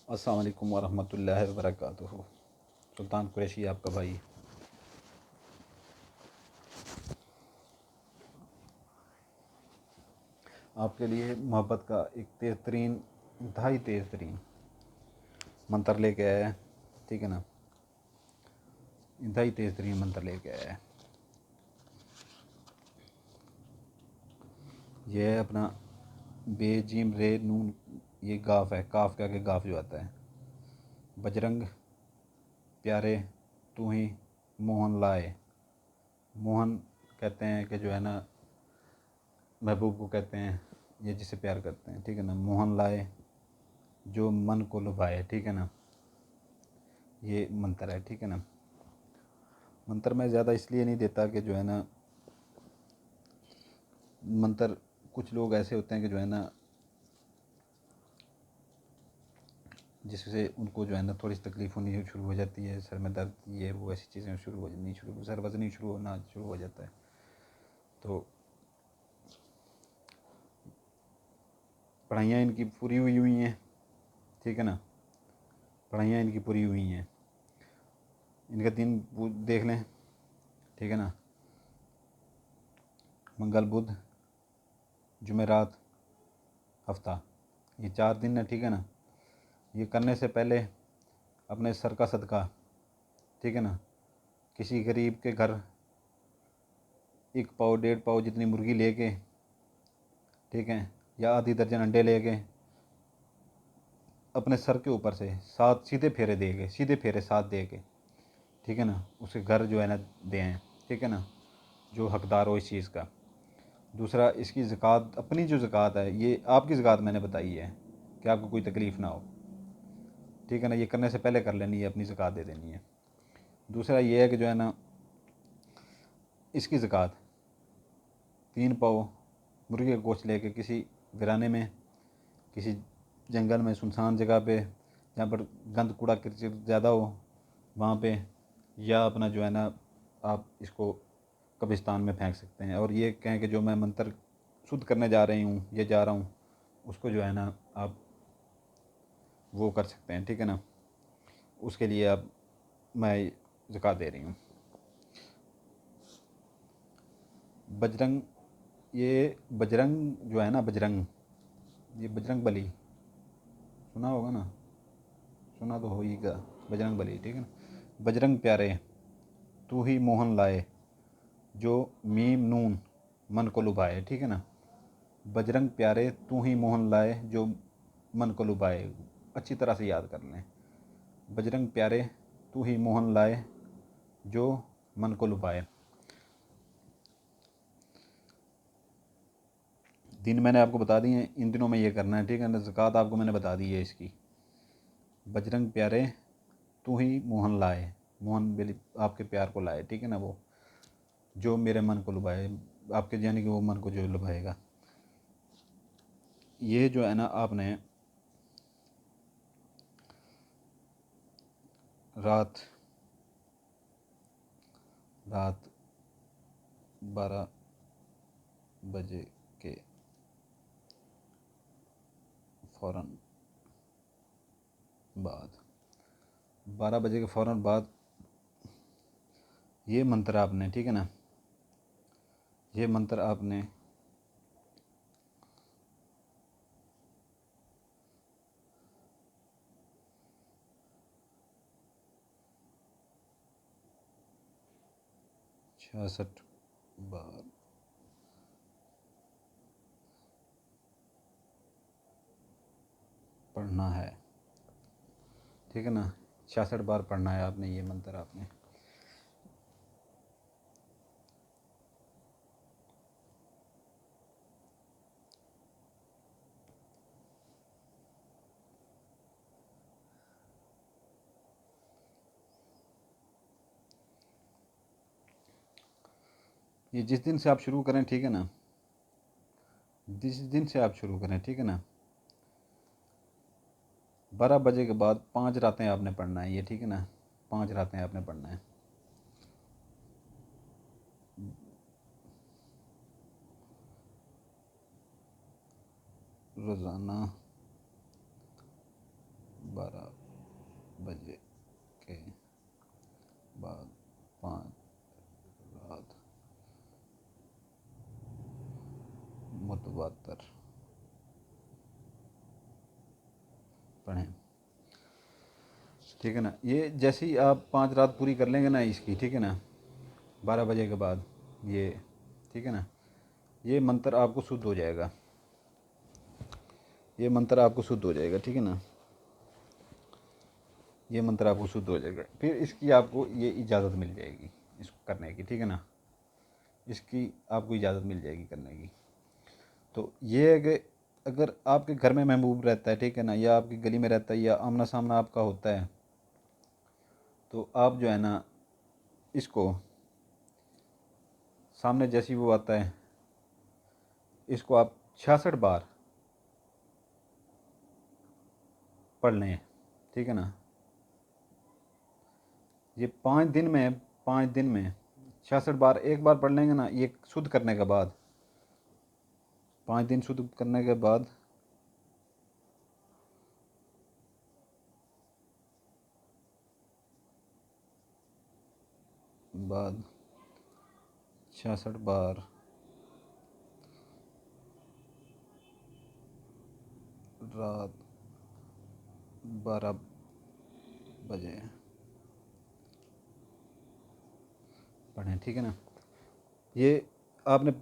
अस्सलाम वालेकुम वरहमतुल्लाहि वबरकातुहू। सुल्तान कुरैशी आपका भाई। आपके लिए मोहब्बत का एक तेज़ तरीन, इंतहाई तेज़ तरीन मंत्र लेके आया है, ठीक है ना। इंतहाई तेज़ तरीन मंत्र लेके आया है। यह है अपना बे जीम रे नून, ये गाफ है, काफ के आगे गाफ जो आता है। बजरंग प्यारे तू ही मोहन लाए। मोहन कहते हैं कि जो है ना महबूब को कहते हैं, ये जिसे प्यार करते हैं, ठीक है ना। मोहन लाए जो मन को लुभाए, ठीक है ना। ये मंत्र है, ठीक है ना। मंत्र मैं ज़्यादा इसलिए नहीं देता कि जो है ना, मंत्र कुछ लोग ऐसे होते हैं कि जो है ना, जिससे उनको जो है ना थोड़ी सी तकलीफ़ होनी शुरू हो जाती है, सर में दर्द, ये वो ऐसी चीज़ें शुरू हो नहीं शुरू सर वजनी शुरू हो जाता है। तो पढ़ाइयाँ इनकी पूरी हुई हुई हैं, ठीक है ना। पढ़ाइयाँ इनकी पूरी हुई हैं। इनका दिन देख लें, ठीक है ना। मंगल बुध जुमेरात हफ्ता, ये 4 दिन है, ठीक है ना। ये करने से पहले अपने सर का सदका, ठीक है ना, किसी गरीब के घर 1 पाव 1.5 पाव जितनी मुर्गी लेके, ठीक है, या आधी दर्जन अंडे लेके अपने सर के ऊपर से 7 सीधे फेरे देंगे, सीधे फेरे 7 दे के, ठीक है ना, उसके घर जो है ना दें, ठीक है ना, जो हकदार हो इस चीज़ का। दूसरा, इसकी ज़कात, अपनी जो ज़कात है, ये आपकी ज़कात मैंने बताई है कि आपको कोई तकलीफ़ ना हो, ठीक है ना। ये करने से पहले कर लेनी है, अपनी ज़कात दे देनी है। दूसरा ये है कि जो है ना, इसकी ज़कात 3 पाव मुर्गी का गोश्त लेके किसी वीराने में, किसी जंगल में, सुनसान जगह पे, जहाँ पर गंद कूड़ा कीचड़ ज़्यादा हो, वहाँ पे, या अपना जो है ना, आप इसको कब्रिस्तान में फेंक सकते हैं। और ये कहें कि जो मैं मंत्र शुद्ध करने जा रही हूँ, ये जा रहा हूँ, उसको जो है ना आप वो कर सकते हैं, ठीक है ना। उसके लिए अब मैं ज़कात दे रही हूँ। बजरंग, ये बजरंग जो है ना, बजरंग, ये बजरंग बली सुना होगा ना, सुना तो होगा, बजरंग बली, ठीक है ना। बजरंग प्यारे तू ही मोहन लाए जो मीम नून मन को लुभाए, ठीक है ना। बजरंग प्यारे तू ही मोहन लाए जो मन को लुभाए। अच्छी तरह से याद कर लें। बजरंग प्यारे तू ही मोहन लाए जो मन को लुभाए। दिन मैंने आपको बता दिए, इन दिनों में ये करना है, ठीक है ना। ज़कात आपको मैंने बता दी है इसकी। बजरंग प्यारे तू ही मोहन लाए, मोहन मेरी आपके प्यार को लाए, ठीक है ना। वो जो मेरे मन को लुभाए, आपके यानी कि वो मन को जो लुभाएगा। ये जो है ना, आपने रात रात 12 बजे के फ़ौरन बाद, 12 बजे के फ़ौरन बाद ये मंत्र आपने, ठीक है ना, ये मंत्र आपने छियासठ बार पढ़ना है, ठीक है ना। 66 बार पढ़ना है आपने ये मंत्र आपने। ये जिस दिन से आप शुरू करें, ठीक है ना, जिस दिन से आप शुरू करें, ठीक है ना, 12 बजे के बाद 5 रातें आपने पढ़ना है ये, ठीक है ना। 5 रातें आपने पढ़ना है। रोज़ाना 12 बजे के बाद 5 रात मुतवातर पढ़ें। ठीक है ना। ये जैसे ही आप 5 रात पूरी कर लेंगे ना इसकी, ठीक है ना, 12 बजे के बाद ये, ठीक है ना, ये मंत्र आपको शुद्ध हो जाएगा, ये मंत्र आपको शुद्ध हो जाएगा। ठीक है ना, ये मंत्र आपको शुद्ध हो जाएगा। फिर इसकी आपको ये इजाज़त मिल जाएगी इसको करने की। ठीक है ना, इसकी आपको इजाज़त मिल जाएगी करने की। तो ये है कि अगर आपके घर में महबूब रहता है, ठीक है ना, या आपकी गली में रहता है, या आमना सामना आपका होता है, तो आप जो है ना इसको सामने जैसी वो आता है, इसको आप 66 बार पढ़ लें। ठीक है ना, ये 5 दिन में 66 बार एक बार पढ़ लेंगे ना, ये शुद्ध करने के बाद, 5 दिन शुद्ध करने के बाद बाद 66 बार रात 12 बजे पढ़ें। ठीक है ना, ये आपने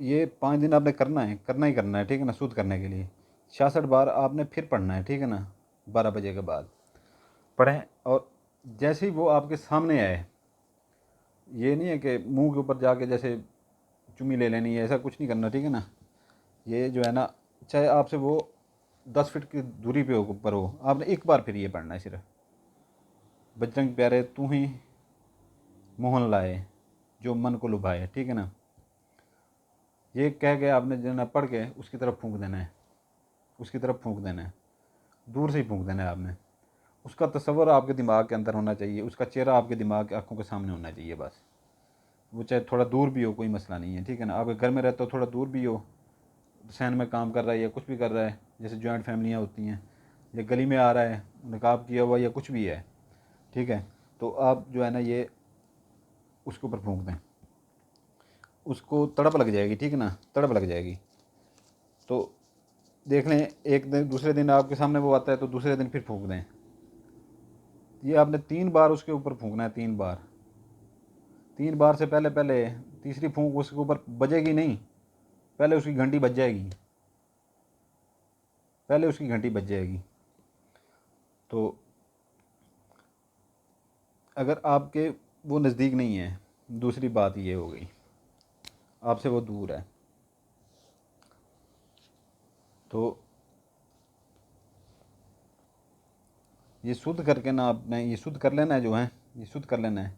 ये 5 दिन आपने करना है, करना ही करना है। ठीक है ना, शुद्ध करने के लिए 66 बार आपने फिर पढ़ना है। ठीक है ना, 12 बजे के बाद पढ़ें। और जैसे ही वो आपके सामने आए, ये नहीं है कि मुंह के ऊपर जाके जैसे चुम्मी ले लेनी है, ऐसा कुछ नहीं करना। ठीक है ना, ये जो है ना, चाहे आपसे वो 10 फीट की दूरी पे हो, ऊपर हो, आपने एक बार फिर ये पढ़ना है सिर्फ, बजरंग प्यारे तू ही मोहन लाए जो मन को लुभाए। ठीक है ना, ये कह के आपने जो है ना पढ़ के उसकी तरफ फूंक देना है, उसकी तरफ फूंक देना है, दूर से ही फूंक देना है आपने। उसका तस्वर आपके दिमाग के अंदर होना चाहिए, उसका चेहरा आपके दिमाग की आंखों के सामने होना चाहिए बस। वो चाहे थोड़ा दूर भी हो, कोई मसला नहीं है। ठीक है ना, आपके घर में रहता हो, थोड़ा दूर भी हो, शहर में काम कर रहा है या कुछ भी कर रहा है, जैसे जॉइंट फैमिलियाँ होती हैं, या गली में आ रहा है, नकाब किया हुआ या कुछ भी है, ठीक है, तो आप जो है ना ये उसके ऊपर फूंक दें, उसको तड़प लग जाएगी। ठीक है ना, तड़प लग जाएगी। तो देख लें, एक दिन दूसरे दिन आपके सामने वो आता है तो दूसरे दिन फिर फूंक दें। ये आपने 3 बार उसके ऊपर फूंकना है, 3 बार। 3 बार से पहले पहले तीसरी फूंक उसके ऊपर बजेगी नहीं, पहले उसकी घंटी बज जाएगी, पहले उसकी घंटी बज जाएगी। तो अगर आपके वो नज़दीक नहीं है, दूसरी बात ये हो गई, आपसे वो दूर है, तो ये शुद्ध करके ना आपने ये शुद्ध कर लेना है, जो है ये शुद्ध कर लेना है।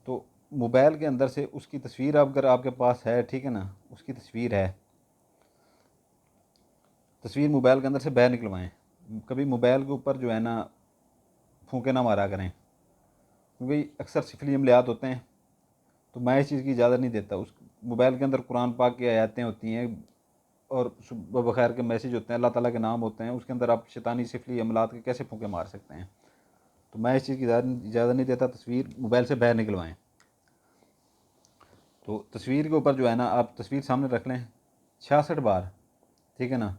तो मोबाइल के अंदर से उसकी तस्वीर अगर आपके पास है, ठीक है ना, उसकी तस्वीर है, तस्वीर मोबाइल के अंदर से बाहर निकलवाएं। कभी मोबाइल के ऊपर जो है ना फूंके ना मारा करें, क्योंकि अक्सर सिफली अमलियात होते हैं, तो मैं इस चीज़ की इजाज़त नहीं देता। उस मोबाइल के अंदर कुरान पाक की आयतें होती हैं और बखैर के मैसेज होते हैं, अल्लाह ताला के नाम होते हैं, उसके अंदर आप शैतानी सिफली अमलात के कैसे फूंके मार सकते हैं। तो मैं इस चीज़ की इजाज़त नहीं देता। तस्वीर मोबाइल से बाहर निकलवाएं। तो तस्वीर के ऊपर जो है ना, आप तस्वीर सामने रख लें 66 बार। ठीक है ना,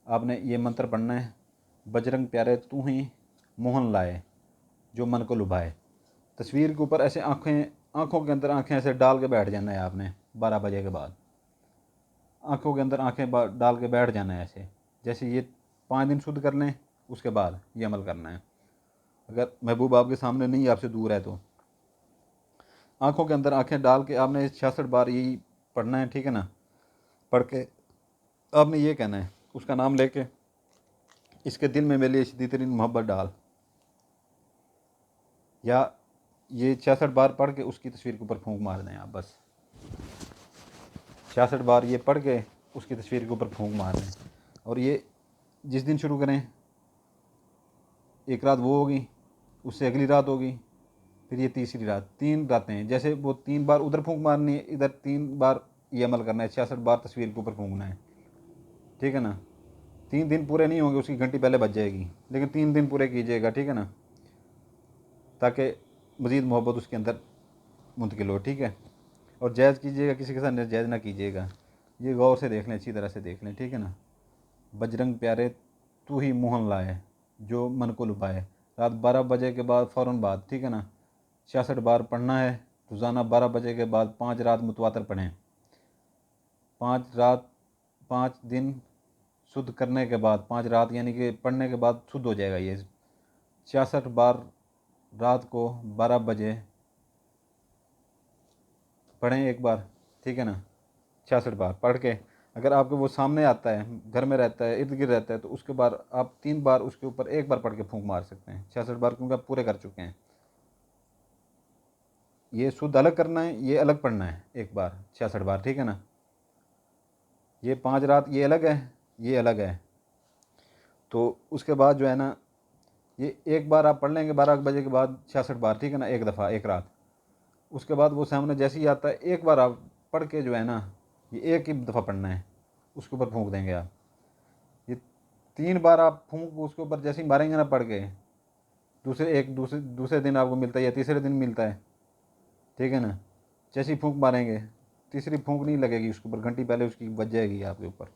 आपने ये मंत्र पढ़ना है, बजरंग प्यारे तू ही मोहन लाए जो मन को लुभाए। तस्वीर के ऊपर ऐसे आँखों के अंदर आँखें ऐसे डाल के बैठ जाना है आपने 12 बजे के बाद, आँखों के अंदर आँखें डाल के बैठ जाना है ऐसे। जैसे ये 5 दिन शुद्ध कर लें, उसके बाद ये अमल करना है। अगर महबूब आपके सामने नहीं, आपसे दूर है, तो आँखों के अंदर आँखें डाल के आपने 66 बार यही पढ़ना है। ठीक है ना, पढ़ के आपने ये कहना है, उसका नाम लेके इसके दिल में मेरे लिए शदीद तरीन मोहब्बत डाल, या ये 66 बार पढ़ के उसकी तस्वीर के ऊपर फूंक मार दें आप बस। 66 बार ये पढ़ के उसकी तस्वीर के ऊपर फूंक मार दें। और ये जिस दिन शुरू करें, एक रात वो होगी, उससे अगली रात होगी, फिर ये तीसरी रात, 3 रातें। जैसे वो 3 बार उधर फूंक मारनी है, इधर 3 बार ये अमल करना है, 66 बार तस्वीर के ऊपर फूंकना है। ठीक है ना, 3 दिन पूरे नहीं होंगे, उसकी घंटी पहले बज जाएगी, लेकिन 3 दिन पूरे कीजिएगा, ठीक है ना, ताकि मज़ीद मोहब्बत उसके अंदर मुंतकिल हो, ठीक है। और जायज़ कीजिएगा, किसी के साथ नाजायज़ ना कीजिएगा। ये गौर से देख लें, अच्छी तरह से देख लें, ठीक है ना। बजरंग प्यारे तू ही मोहन लाए, जो मन को लुभाए। रात 12 बजे के बाद फ़ौरन बाद, ठीक है ना, 66 बार पढ़ना है रोज़ाना। 12 बजे के बाद 5 रात मुतवातर पढ़ें। 5 दिन शुद्ध करने के बाद, 5 रात यानी कि पढ़ने के बाद शुद्ध हो जाएगा ये। 66 बार रात को 12 बजे पढ़ें एक बार, ठीक है ना। 66 बार पढ़ के अगर आपके वो सामने आता है, घर में रहता है, इर्द गिर्द रहता है, तो उसके बाद आप 3 बार उसके ऊपर एक बार पढ़ के फूंक मार सकते हैं। 66 बार क्योंकि आप पूरे कर चुके हैं। ये शुद्ध अलग करना है, ये अलग पढ़ना है एक बार 66 बार, ठीक है ना। ये 5 रात ये अलग है, ये अलग है। तो उसके बाद जो है ना, ये एक बार आप पढ़ लेंगे 12 बजे के बाद 66 बार, ठीक है ना, एक दफ़ा एक रात। उसके बाद वो सामने जैसे ही आता है, एक बार आप पढ़ के जो है ना, ये एक ही दफ़ा पढ़ना है, उसके ऊपर फूंक देंगे आप। ये 3 बार आप फूंक उसके ऊपर जैसे ही मारेंगे ना पढ़ के, दूसरे दिन आपको मिलता है या तीसरे दिन मिलता है, ठीक है ना। जैसे ही फूंक मारेंगे, तीसरी फूंक नहीं लगेगी उसके ऊपर, घंटी पहले उसकी बज जाएगी आपके ऊपर।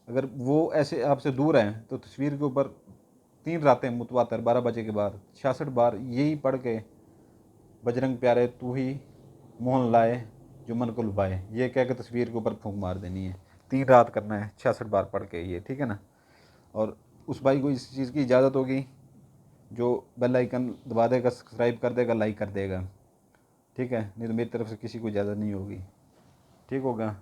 अगर वो ऐसे आपसे दूर है तो तस्वीर के ऊपर 3 रातें मुतवातर 12 बजे के बाद 66 बार यही पढ़ के, बजरंग प्यारे तू ही मोहन लाए, जो मन को लुभाए, ये कह के तस्वीर के ऊपर फूंक मार देनी है। 3 रात करना है 66 बार पढ़ के ये, ठीक है ना। और उस भाई को इस चीज़ की इजाज़त होगी जो बेल आइकन दबा देगा, सब्सक्राइब कर देगा, लाइक कर देगा, ठीक है। नहीं तो मेरी तरफ से किसी को इजाज़त नहीं होगी, ठीक होगा।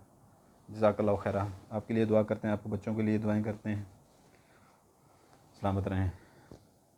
जज़ाकल्लाहु खैरा। आपके लिए दुआ करते हैं, आपके बच्चों के लिए दुआएं करते हैं। सलामत रहें।